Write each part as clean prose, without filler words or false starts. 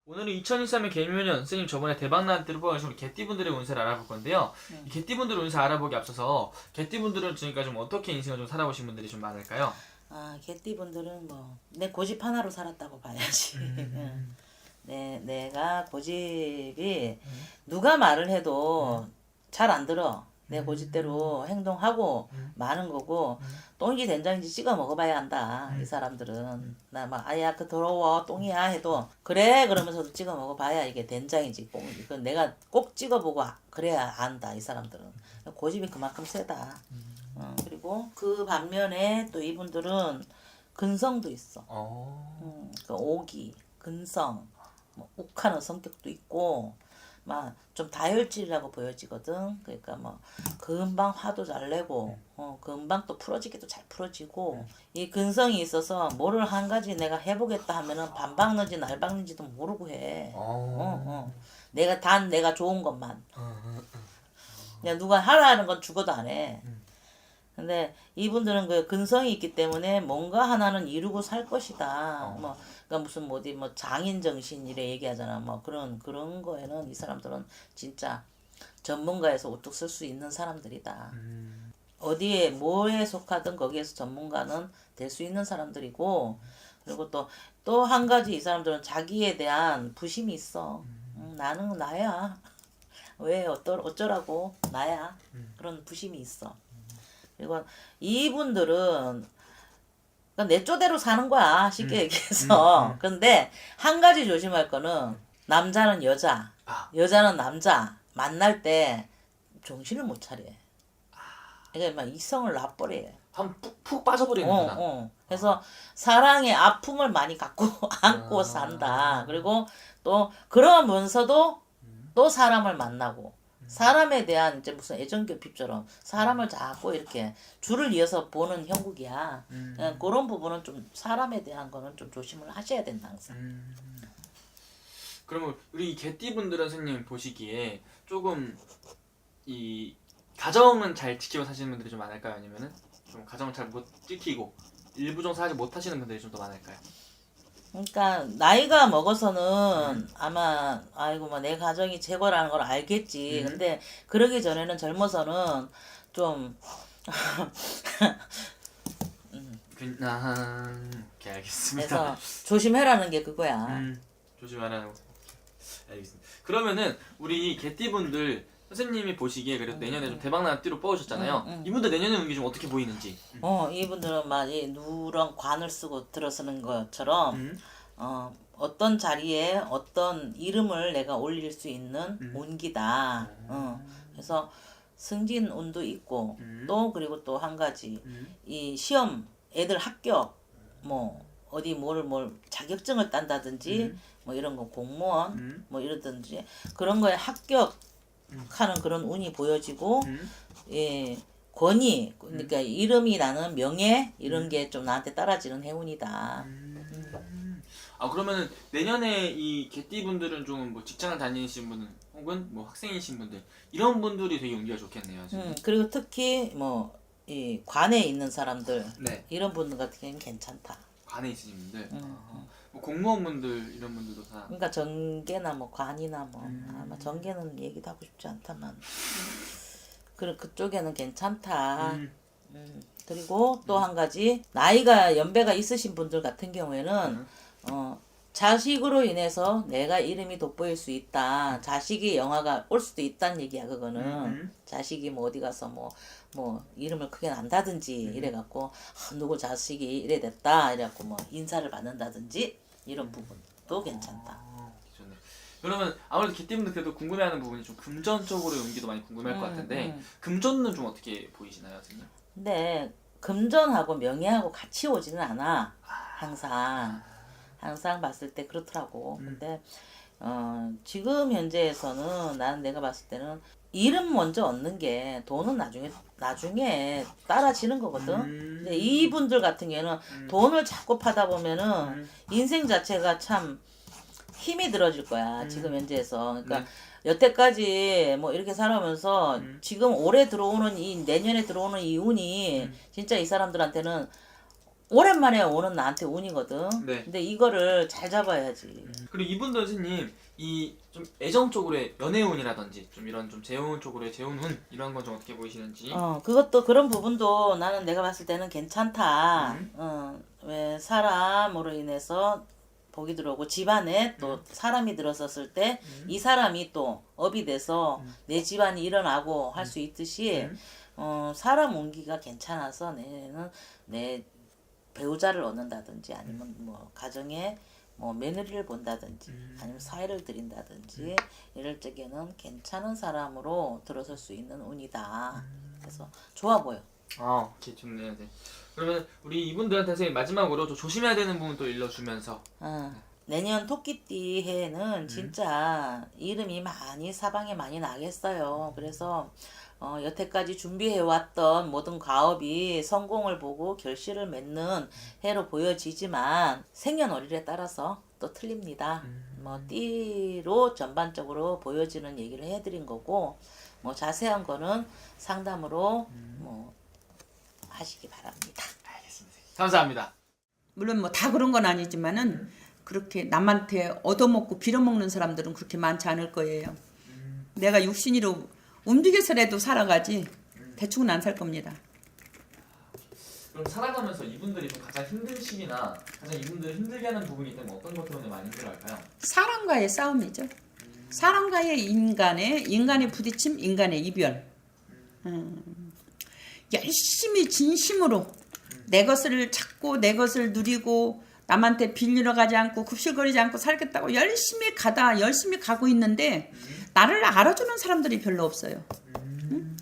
오늘은 2023년 개묘년 선생님 저번에 대박난 때로 뽑아주신 우리 개띠분들의 운세를 알아볼 건데요. 이 개띠분들의 운세 알아보기 앞서서 개띠분들은 지금까지 좀 어떻게 인생을 좀 살아오신 분들이 좀 많을까요? 개띠분들은 뭐 내 고집 하나로 살았다고 봐야지. 내가 고집이 누가 말을 해도 잘 안 들어. 내 고집대로 행동하고 마는 거고 똥인지 된장인지 찍어 먹어봐야 한다. 이 사람들은 나 막 아야 그 더러워 똥이야 해도 그래 그러면서도 찍어 먹어봐야 이게 된장인지 똥인지 그 내가 꼭 찍어보고 그래야 안다. 이 사람들은 고집이 그만큼 세다. 그리고 그 반면에 또 이분들은 근성도 있어. 그 오기, 근성, 뭐 욱하는 성격도 있고 막 좀 다혈질이라고 보여지거든. 그러니까 뭐 금방 화도 잘 내고 금방 또 풀어지기도 잘 풀어지고 이 근성이 있어서 뭐를 한 가지 내가 해보겠다 하면은 반 박는지 날 박는지도 모르고 해. 내가 좋은 것만. 그냥 누가 하라는 건 죽어도 안 해. 근데 이분들은 그 근성이 있기 때문에 뭔가 하나는 이루고 살 것이다. 뭐 그러니까 무슨 뭐 어디 뭐 장인 정신 이래 얘기하잖아. 뭐 그런 거에는 이 사람들은 진짜 전문가에서 우뚝 설 수 있는 사람들이다. 어디에 뭐에 속하든 거기에서 전문가는 될 수 있는 사람들이고 그리고 또 한 가지 이 사람들은 자기에 대한 부심이 있어. 나는 나야. 왜 어쩌라고 나야. 그런 부심이 있어. 그리고 이분들은 내 쪼대로 사는 거야 쉽게 얘기해서. 근데 한 가지 조심할 거는 남자는 여자, 여자는 남자 만날 때 정신을 못 차려. 그러니까 막 이성을 놔버려. 푹 빠져버리는구나. 그래서 사랑의 아픔을 많이 갖고 안고 산다. 그리고 또 그러면서도 또 사람을 만나고 사람에 대한 이제 무슨 애정결핍처럼 사람을 자꾸 이렇게 줄을 이어서 보는 형국이야. 그런 부분은 좀 사람에 대한 거는 좀 조심을 하셔야 된다 항상. 그러면 우리 개띠분들은 선생님 보시기에 조금 이 가정은 잘 지키고 사시는 분들이 좀 많을까요? 아니면은 좀 가정을 잘 못 지키고 일부 정사하지 못하시는 분들이 좀 더 많을까요? 그러니까 나이가 먹어서는 아마 아이고 뭐 내 가정이 최고라는 걸 알겠지. 근데 그러기 전에는 젊어서는 좀 오케이 알겠습니다. 그래서 조심해라는 게 그거야. 조심하라는 거. 알겠습니다. 그러면은 우리 개띠분들 선생님이 보시기에 그래도 내년에 좀 대박나는 띠로 뽑으셨잖아요. 이분들 내년에 운기 좀 어떻게 보이는지. 이분들은 막 이 누런 관을 쓰고 들어서는 것처럼 어떤 자리에 어떤 이름을 내가 올릴 수 있는 운기다. 그래서 승진 운도 있고 또 그리고 또 한 가지 이 시험 애들 합격 뭐 어디 뭘 자격증을 딴다든지 뭐 이런 거 공무원 뭐 이러든지 그런 거에 합격하는 그런 운이 보여지고 예 권위 그러니까 이름이 나는 명예 이런 게 좀 나한테 따라지는 해운이다. 그러면은 내년에 이 개띠분들은 좀 뭐 직장을 다니신 분은 혹은 뭐 학생이신 분들 이런 분들이 되게 운기가 좋겠네요. 지금. 그리고 특히 뭐 이 관에 있는 사람들 네. 이런 분들 같은 경우는 괜찮다. 관에 있으신 분들, 뭐 공무원분들 이런 분들도 다. 그러니까 정계나 뭐 관이나 뭐 아마 정계는 얘기도 하고 싶지 않다만 그쪽에는 괜찮다. 그리고 또 한 가지 나이가 연배가 있으신 분들 같은 경우에는 자식으로 인해서 내가 이름이 돋보일 수 있다. 자식이 영화가 올 수도 있다는 얘기야 그거는. 자식이 뭐 어디 가서 뭐 이름을 크게 난다든지 이래갖고 누구 자식이 이래 됐다 이래갖고 뭐 인사를 받는다든지 이런 부분도 괜찮다. 좋네. 그러면 아무래도 개띠분들 그래도 궁금해하는 부분이 좀 금전 쪽으로의 운기도 많이 궁금할 것 같은데 금전은 좀 어떻게 보이시나요, 선생님? 근데 금전하고 명예하고 같이 오지는 않아. 항상 봤을 때 그렇더라고. 근데 지금 현재에서는 나는 내가 봤을 때는 이름 먼저 얻는 게 돈은 나중에 따라지는 거거든. 근데 이분들 같은 경우는 돈을 자꾸 파다 보면은 인생 자체가 참 힘이 들어질 거야. 지금 현재에서. 그러니까 여태까지 뭐 이렇게 살아오면서 지금 올해 들어오는 이 내년에 들어오는 이 운이 진짜 이 사람들한테는 오랜만에 오는 나한테 운이거든. 네. 근데 이거를 잘 잡아야지. 그리고 이분도 선생님 이 좀 애정 쪽으로의 연애운이라든지 좀 이런 좀 재혼 쪽으로의 재혼운 이런 건 좀 어떻게 보이시는지. 그것도 그런 부분도 나는 내가 봤을 때는 괜찮다. 음. 왜 사람으로 인해서 복이 들어오고 집안에 또 사람이 들어섰을 때 이 사람이 또 업이 돼서 내 집안이 일어나고 할 수 있듯이 사람 운기가 괜찮아서 내는 내 배우자를 얻는다든지 아니면 뭐 가정에 뭐 며느리를 본다든지 아니면 사회를 드린다든지 이럴 적에는 괜찮은 사람으로 들어설 수 있는 운이다. 그래서 좋아 보여. 오케이 좋네요. 네. 그러면 우리 이분들한테 선생님 마지막으로 좀 조심해야 되는 부분 또 일러주면서. 내년 토끼띠 해에는 진짜 이름이 많이 사방에 많이 나겠어요. 그래서 여태까지 준비해왔던 모든 과업이 성공을 보고 결실을 맺는 해로 보여지지만 생년월일에 따라서 또 틀립니다. 뭐 띠로 전반적으로 보여지는 얘기를 해드린 거고 뭐 자세한 거는 상담으로 뭐 하시기 바랍니다. 알겠습니다. 감사합니다. 물론 뭐 다 그런 건 아니지만은 그렇게 남한테 얻어먹고 빌어먹는 사람들은 그렇게 많지 않을 거예요. 내가 육신이로 움직여서라도 살아가지 대충은 안 살 겁니다. 그럼 살아가면서 이분들이 좀 가장 힘든 시기나 가장 이분들을 힘들게 하는 부분이 있다면 어떤 것 때문에 많이 힘들어할까요? 사람과의 싸움이죠. 사람과의 인간의 부딪힘, 인간의 이별. 열심히 진심으로 내 것을 찾고 내 것을 누리고 남한테 빌리러 가지 않고 굽실거리지 않고 살겠다고 열심히 가고 있는데 나를 알아주는 사람들이 별로 없어요.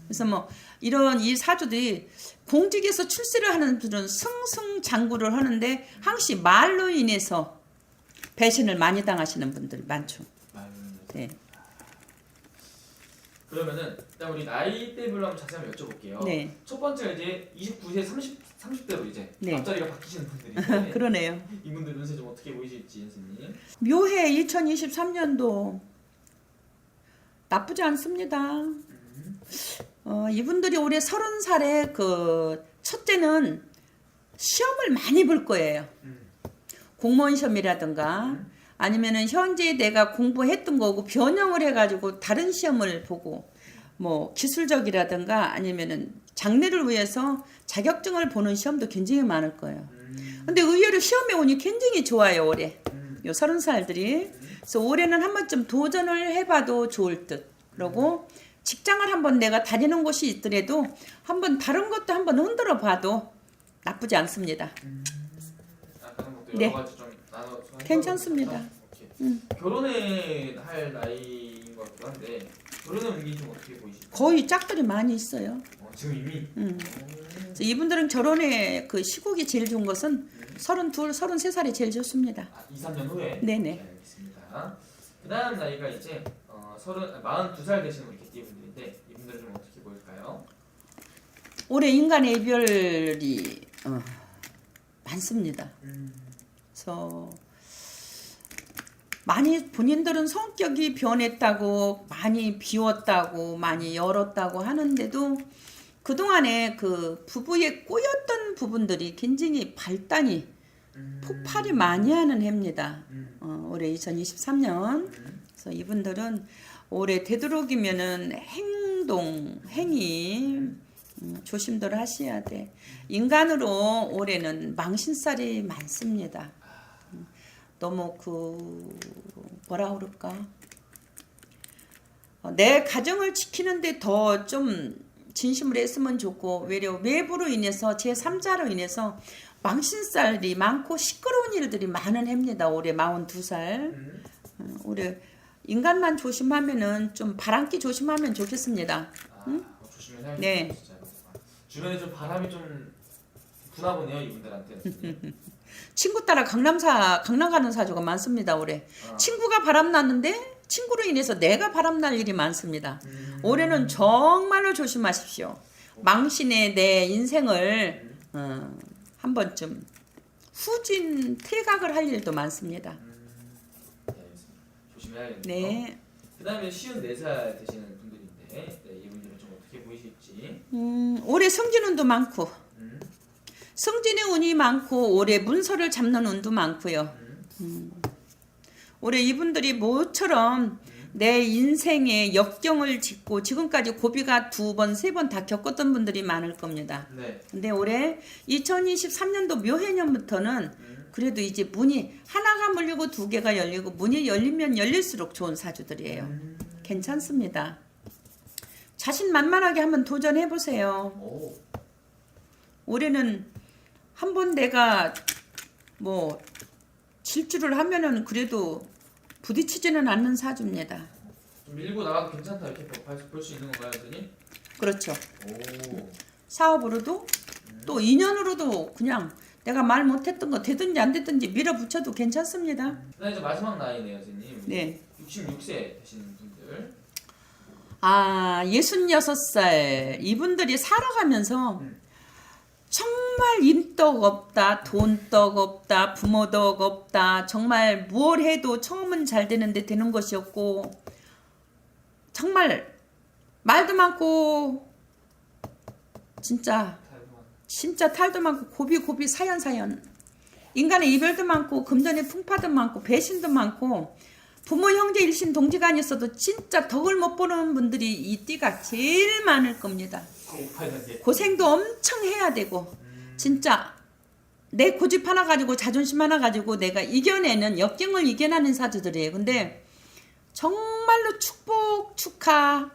그래서 뭐 이런 이 사주들이 공직에서 출세를 하는 분들은 승승장구를 하는데 항시 말로 인해서 배신을 많이 당하시는 분들 많죠. 네. 그러면은 일단 우리 나이대별로 한번 자세히 한번 여쭤볼게요. 네. 첫 번째가 이제 29세 30대로 이제 네. 앞자리가 바뀌시는 분들인데 그러네요. 이분들 운세 좀 어떻게 보이실지 선생님. 묘해 2023년도 나쁘지 않습니다. 이분들이 올해 30살에 그 첫째는 시험을 많이 볼 거예요. 공무원 시험이라든가 아니면은 현재 내가 공부했던 거고 변형을 해가지고 다른 시험을 보고 뭐 기술적이라든가 아니면은 장래를 위해서 자격증을 보는 시험도 굉장히 많을 거예요. 근데 의외로 시험에 운이 굉장히 좋아요 올해. 요 30살들이. 그래서 올해는 한 번쯤 도전을 해봐도 좋을 듯. 그러고 직장을 한번 내가 다니는 곳이 있더라도 한번 다른 것도 한번 흔들어 봐도 나쁘지 않습니다. 아까는 것도 네. 여러 가지 좀 나눠 괜찮습니다. 결혼에 할 나이인 것 같기도 한데 결혼의 운이 좀 어떻게 보이실까요? 거의 짝들이 많이 있어요. 지금 이미. 그래서 이분들은 결혼의 그 시국이 제일 좋은 것은 32, 33살이 제일 좋습니다. 2, 3년 후에. 네네. 네, 알겠습니다. 그다음 나이가 이제 42살 되시는 우리 개띠분들인데 이분들은 좀 어떻게 보일까요? 올해 인간의 이별이 많습니다. 그래서 많이 본인들은 성격이 변했다고 많이 비웠다고 많이 열었다고 하는데도 그동안에 그 부부에 꼬였던 부분들이 굉장히 발단이 폭발이 많이 하는 해입니다. 올해 2023년. 그래서 이분들은 올해 되도록이면은 행위 조심들 하셔야 돼. 인간으로 올해는 망신살이 많습니다. 너무 뭐라 그럴까? 내 가정을 지키는데 더 좀 진심을 했으면 좋고 외부로 인해서 제3자로 인해서 망신살이 많고 시끄러운 일들이 많은 해입니다. 올해 42살. 올해 인간만 조심하면은 좀 바람기 조심하면 좋겠습니다. 조심해야 네. 진짜. 주변에 좀 바람이 좀 부나 보네요 이분들한테. 친구 따라 강남 가는 사주가 많습니다. 올해. 친구가 바람 났는데 친구로 인해서 내가 바람 날 일이 많습니다. 올해는 정말로 조심하십시오. 망신의 내 인생을 한 번쯤 후진 퇴각을 할 일도 많습니다. 네, 조심해야겠네요. 네. 그다음에 54살 되시는 분들인데 이분들은 좀 어떻게 보이실지. 올해 성진운도 많고 승진의 운이 많고 올해 문서를 잡는 운도 많고요. 올해 이분들이 모처럼 내 인생의 역경을 짚고 지금까지 고비가 2번, 3번 다 겪었던 분들이 많을 겁니다. 네. 근데 올해 2023년도 묘해년부터는 그래도 이제 문이 하나가 물리고 2개가 열리고 문이 열리면 열릴수록 좋은 사주들이에요. 괜찮습니다. 자신만만하게 한번 도전해 보세요. 오. 올해는 한번 내가 뭐 질주를 하면은 그래도 부딪히지는 않는 사주입니다. 좀 밀고 나가도 괜찮다 이렇게 볼 수 있는 건가요, 선생님? 그렇죠. 오. 사업으로도 또 인연으로도 그냥 내가 말 못했던 거 되든지 안 되든지 밀어붙여도 괜찮습니다. 나 이제 마지막 나이네요, 선생님. 네. 66세 되시는 분들. 아, 66살 이분들이 살아가면서 정말 인덕 없다, 돈덕 없다, 부모덕 없다, 정말 뭘 해도 처음은 잘 되는데 되는 것이 없고 정말 말도 많고 진짜 탈도 많고 고비 사연 인간의 이별도 많고 금전의 풍파도 많고 배신도 많고 부모 형제 일신 동지간이 있어도 진짜 덕을 못 보는 분들이 이 띠가 제일 많을 겁니다. 고생도 엄청 해야 되고 진짜 내 고집 하나 가지고 자존심 하나 가지고 내가 이겨내는 역경을 이겨내는 사주들이에요. 근데 정말로 축복 축하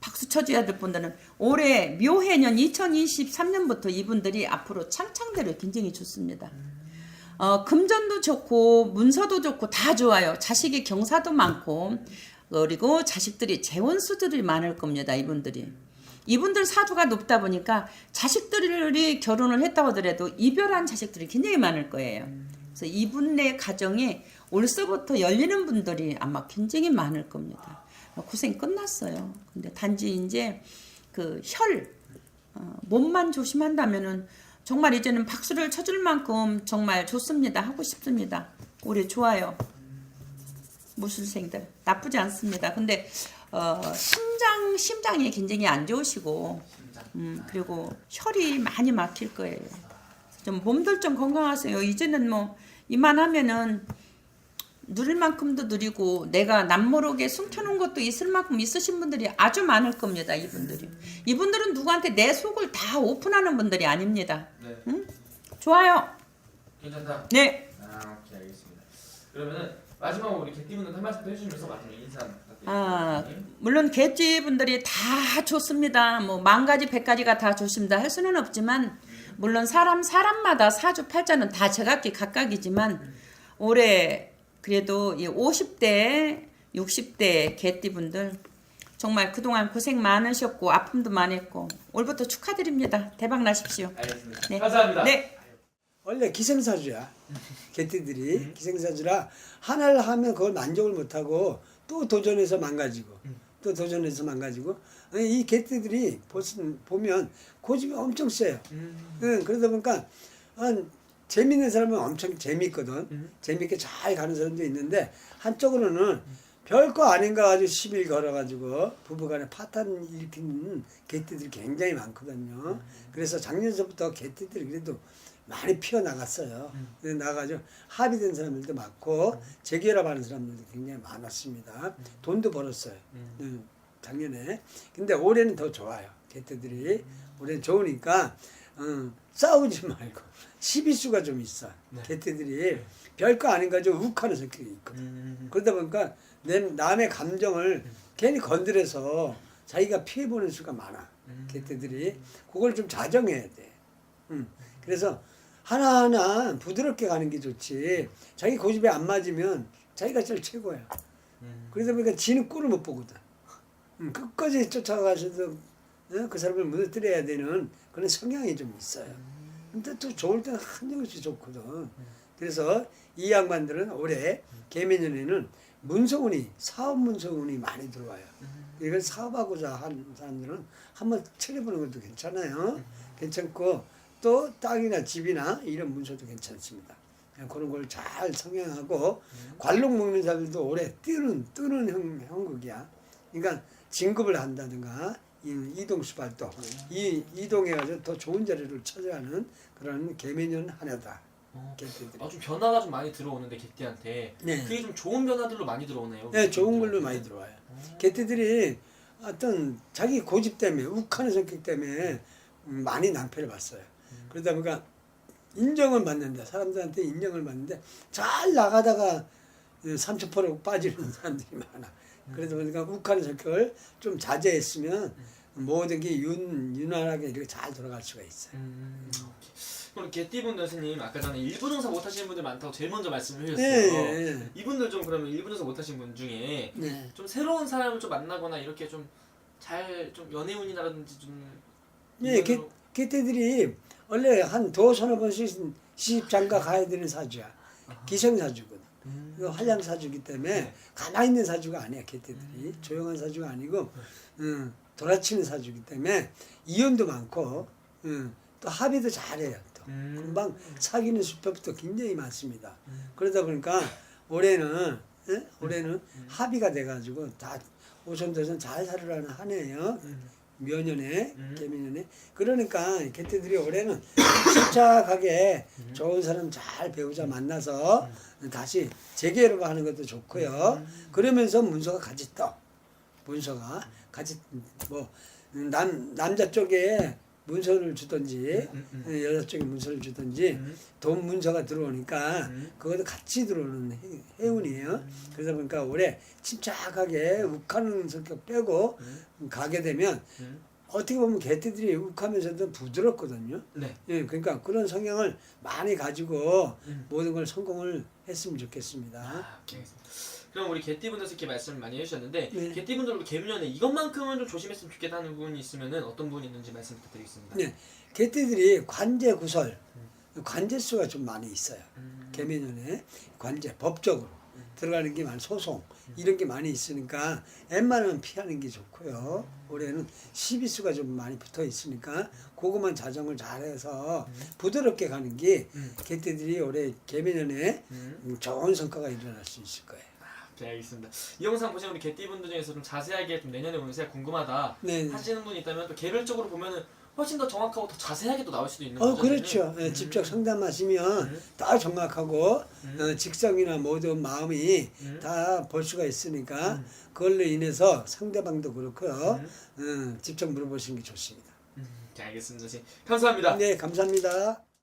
박수 쳐줘야 될 분들은 올해 묘해년 2023년부터 이분들이 앞으로 창창대로 굉장히 좋습니다. 금전도 좋고 문서도 좋고 다 좋아요. 자식이 경사도 많고 그리고 자식들이 재원수들이 많을 겁니다. 이분들 사주가 높다 보니까 자식들이 결혼을 했다고 하더라도 이별한 자식들이 굉장히 많을 거예요. 그래서 이분의 가정에 올서부터 열리는 분들이 아마 굉장히 많을 겁니다. 고생 끝났어요. 근데 단지 이제 그 몸만 조심한다면은 정말 이제는 박수를 쳐줄 만큼 정말 좋습니다. 하고 싶습니다. 올해 좋아요. 무술생들 나쁘지 않습니다. 근데 심장이 굉장히 안 좋으시고 그리고 혈이 많이 막힐 거예요. 좀 몸들 좀 건강하세요. 이제는 뭐 이만하면은 누릴 만큼도 누리고 내가 남모르게 숨겨놓은 것도 있을 만큼 있으신 분들이 아주 많을 겁니다. 이분들은 누구한테 내 속을 다 오픈하는 분들이 아닙니다. 네. 응? 좋아요. 괜찮다. 네. 오케이, 알겠습니다. 그러면은 마지막으로 우리 개띠분들 한 말씀 해주시면서 마지막 인사 부탁드립니다. 물론 개띠분들이 다 좋습니다. 뭐 10가지 100가지가 다 좋습니다. 할 수는 없지만 물론 사람마다 사주 팔자는 다 제각기 각각이지만 올해 그래도 이 50대 60대 개띠분들 정말 그동안 고생 많으셨고 아픔도 많았고 올부터 축하드립니다. 대박 나십시오. 알겠습니다. 네. 감사합니다. 네. 원래 기생사주야. 개띠들이 기생사주라 하나를 하면 그걸 만족을 못하고 또 도전해서 망가지고 이 개띠들이 보면 고집이 엄청 세요. 그러다 보니까 재밌는 사람은 엄청 재밌거든. 재밌게 잘 가는 사람도 있는데 한쪽으로는 별거 아닌가 가지고 시비를 걸어가지고 부부간에 파탄 일으키는 개띠들이 굉장히 많거든요. 그래서 작년서부터 개띠들이 그래도 많이 피어나갔어요. 나가지고 합의된 사람들도 많고 재결합하는 사람들도 굉장히 많았습니다. 돈도 벌었어요. 작년에. 근데 올해는 더 좋아요. 개띠들이 올해는 좋으니까 싸우지 말고 시비수가 좀 있어. 개띠들이 별거 아닌 가지고 욱하는 성격이 있거든. 그러다 보니까 남의 감정을 괜히 건드려서 자기가 피해보는 수가 많아. 개띠들이 그걸 좀 자정해야 돼. 그래서 하나하나 부드럽게 가는 게 좋지. 자기 고집에 안 맞으면 자기가 제일 최고야. 그러다 보니까 지는 꼴을 못 보거든. 끝까지 쫓아가셔도 그 사람을 무너뜨려야 되는 그런 성향이 좀 있어요. 근데 또 좋을 때는 한정없이 좋거든. 그래서 이 양반들은 올해 개미년에는 사업 문서운이 많이 들어와요. 이걸 사업하고자 하는 사람들은 한번 차려보는 것도 괜찮아요. 괜찮고 또 땅이나 집이나 이런 문서도 괜찮습니다. 그런 걸 잘 성행하고 관록 먹는 사람들도 올해 뜨는 형국이야. 그러니까 진급을 한다든가 이동수발도 이동해가지고 더 좋은 자리를 찾아가는 그런 개면연 하나다. 개띠들이. 좀 변화가 좀 많이 들어오는데 개띠한테 네. 그게 좀 좋은 변화들로 많이 들어오네요. 네, 좋은 걸로 많이 들어와요. 개띠들이 어떤 자기 고집 때문에 욱하는 성격 때문에 많이 낭패를 봤어요. 그러다 보니까 인정을 받는데 사람들한테 인정을 받는데 잘 나가다가 30% 빠지는 사람들이 많아. 그러다 보니까 욱하는 성격을 좀 자제했으면 모든 게 윤활하게 이렇게 잘 돌아갈 수가 있어요. 그럼 개띠분들 선생님 아까 전에 일부동사 못하시는 분들 많다고 제일 먼저 말씀을 네, 해주셨어요. 네. 이분들 좀 그러면 일부동사 못하시는 분 중에 네. 좀 새로운 사람을 좀 만나거나 이렇게 좀 잘 좀 연애운이라든지 좀 예, 이거로- 개띠들이 원래 한 서너 번씩 시집장가 가야 되는 사주야. 기생사주거든. 한량사주기 때문에 네. 가만히 있는 사주가 아니야. 개띠들이 조용한 사주가 아니고 돌아치는 사주기 때문에 이혼도 많고 또 합의도 잘해요. 또 금방 사귀는 수법도 굉장히 많습니다. 그러다 보니까 올해는 합의가 돼가지고 다 오손도손 잘 살으라는 한 해예요. 묘년에 개미년에 그러니까 개띠들이 올해는 침착하게 좋은 사람 잘 배우자 만나서 다시 재개로 하는 것도 좋고요. 그러면서 문서가 같이 떠. 문서가 같이 뭐 남자 쪽에 문서를 주든지 여자 쪽에 문서를 주든지 돈 문서가 들어오니까 그것도 같이 들어오는 해운이에요. 그러다 보니까 올해 침착하게 욱하는 성격 빼고 가게 되면 어떻게 보면 개띠들이 욱하면서도 부드럽거든요. 네. 예, 그러니까 그런 성향을 많이 가지고 모든 걸 성공을 했으면 좋겠습니다. 오케이. 그럼 우리 개띠분들께서 이렇게 말씀을 많이 해주셨는데 네. 개띠분들도 개묘년에 이것만큼은 좀 조심했으면 좋겠다는 부분이 있으면은 어떤 부분이 있는지 말씀 부탁드리겠습니다. 네, 개띠들이 관제 구설, 관제수가 좀 많이 있어요. 개면연에 관제 법적으로 들어가는 게 많이 소송 이런 게 많이 있으니까 웬만하면 피하는 게 좋고요. 올해는 시비수가 좀 많이 붙어 있으니까 그것만 자정을 잘해서 부드럽게 가는 게 개띠들이 올해 개면연에 좋은 성과가 일어날 수 있을 거예요. 네, 알겠습니다. 이 영상 보시는 우리 개띠분들 중에서 좀 자세하게 좀 내년에 운세가 궁금하다 네. 하시는 분이 있다면 또 개별적으로 보면은 훨씬 더 정확하고 더 자세하게 또 나올 수도 있는 거죠. 그렇죠. 예, 직접 상담하시면 다 정확하고 직성이나 모든 마음이 다 볼 수가 있으니까 그걸로 인해서 상대방도 그렇고요. 직접 물어보시는 게 좋습니다. 네, 알겠습니다. 선생님. 감사합니다. 네, 감사합니다.